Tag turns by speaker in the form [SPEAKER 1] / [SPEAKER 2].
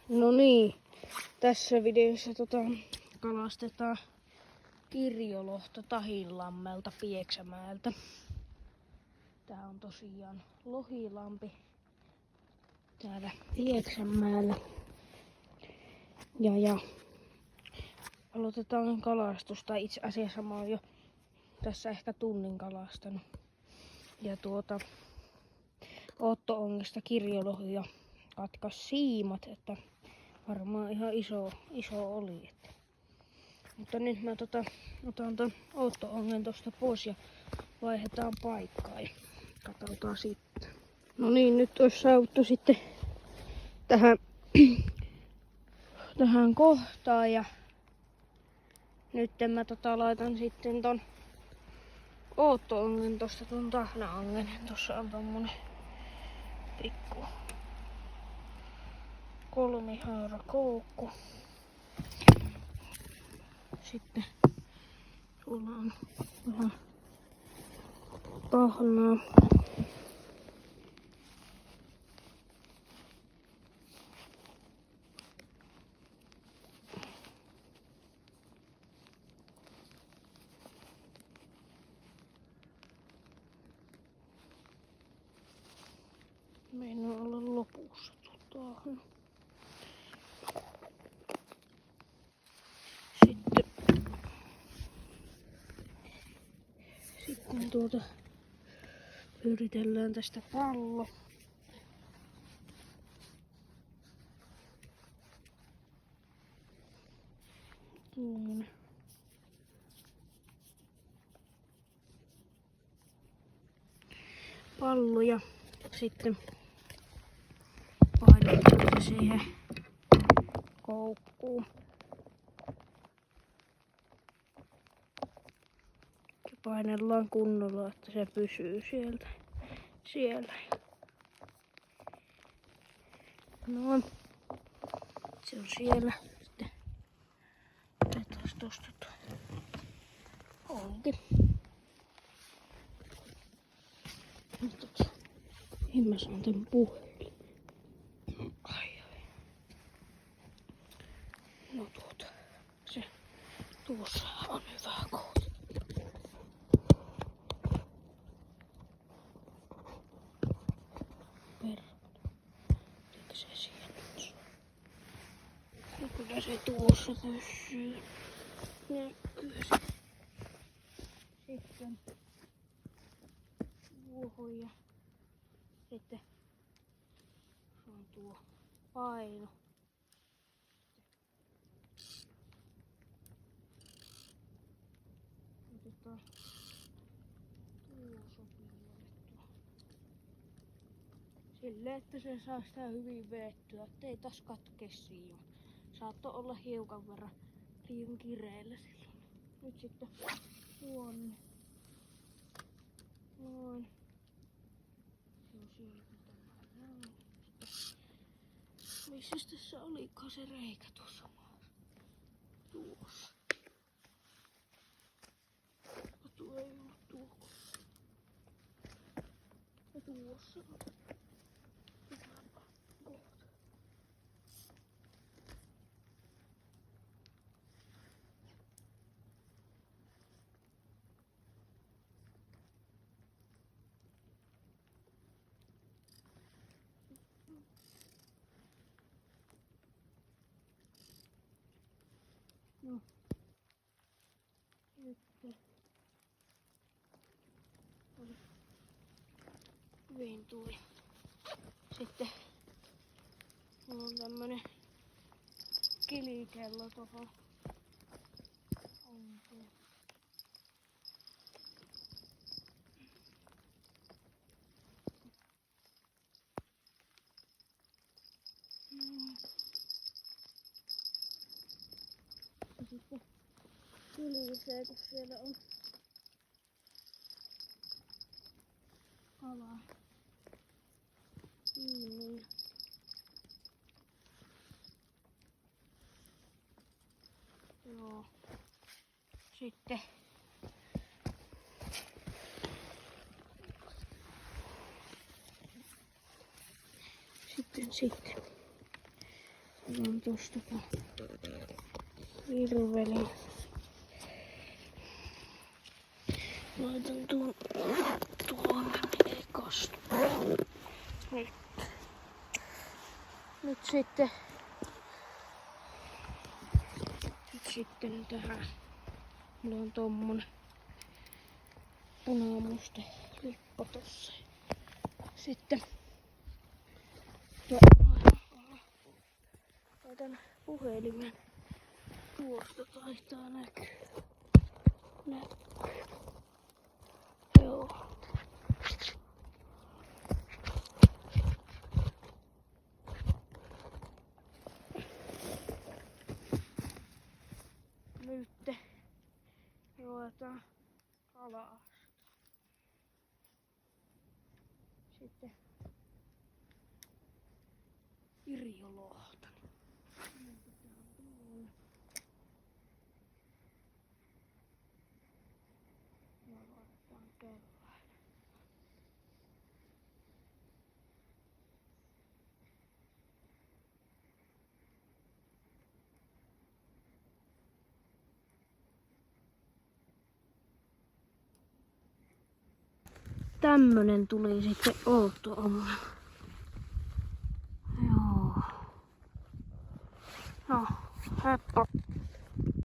[SPEAKER 1] No niin, tässä videossa kalastetaan kirjolohta Tahinlammelta Pieksämäeltä. Tää on tosiaan lohilampi täällä Pieksämäellä. Ja aloitetaan kalastusta. Itse asiassa mä oon jo tässä ehkä tunnin kalastanut. Ja Otto-ongesta kirjolohia katkas siimat, että varmaan ihan iso oli. Mutta nyt mä otan ton Otto-ongen tosta pois ja vaihdetaan paikkaa ja katsotaan sitten. No niin, nyt olisi saavuttu sitten tähän kohtaan ja nyt mä laitan sitten ton Otto-ongen tosta ton Tahna-ongen. Tossa on tommonen pikku kolmihaara koukku. Sitten tuolla on vähän tahnaa. Meinaa olla lopussa tahna. Sitten pyritellään tästä pallo. Tuommoinen. Pallo ja sitten painetaan se siihen koukkuun. Ja painellaan kunnolla, että se pysyy siellä. No, se on siellä. Sitten otetaan tosta onki. Niin mä saan tän puhelin. Ai. No se tuossa on hyvä kohta. Eikö se siellä nyt? No kyllä se tuossa pysyy. Näkyy se. Sitten tuohon ja sitten on tuo paino. Otetaan tuo sopimuudettua. Silleen, että se saa sitä hyvin vedettyä, ettei taas katkee siima. Saattoi olla hiukan verran liian kireellä silloin. Nyt sitten tuonne. Noin. Se on siitä näin. Missäs tässä olikaan se reikä tuossa maassa? Tuossa. Tuo ei ollut tuo. Ja tuossa on. No. Nyt hyvin tuli. Sitten mulla on tämmönen kilikello tohon. Ja sitten kilisee, kun siellä on kalaa. Niin. Joo. Sitten Otan tosta virvelin. Laitan tuonne, ei kastu. Nyt sitten tähän. Mulla on tommonen punamuste lippo tossa. Sitten laitan puhelimen. Tuosta taitaa näkyy. Joo. Nyt ruvetaan alas. Sitten Irjolohta. Tämmönen tuli sitten Outto-ongelma. Joo. No, heippa.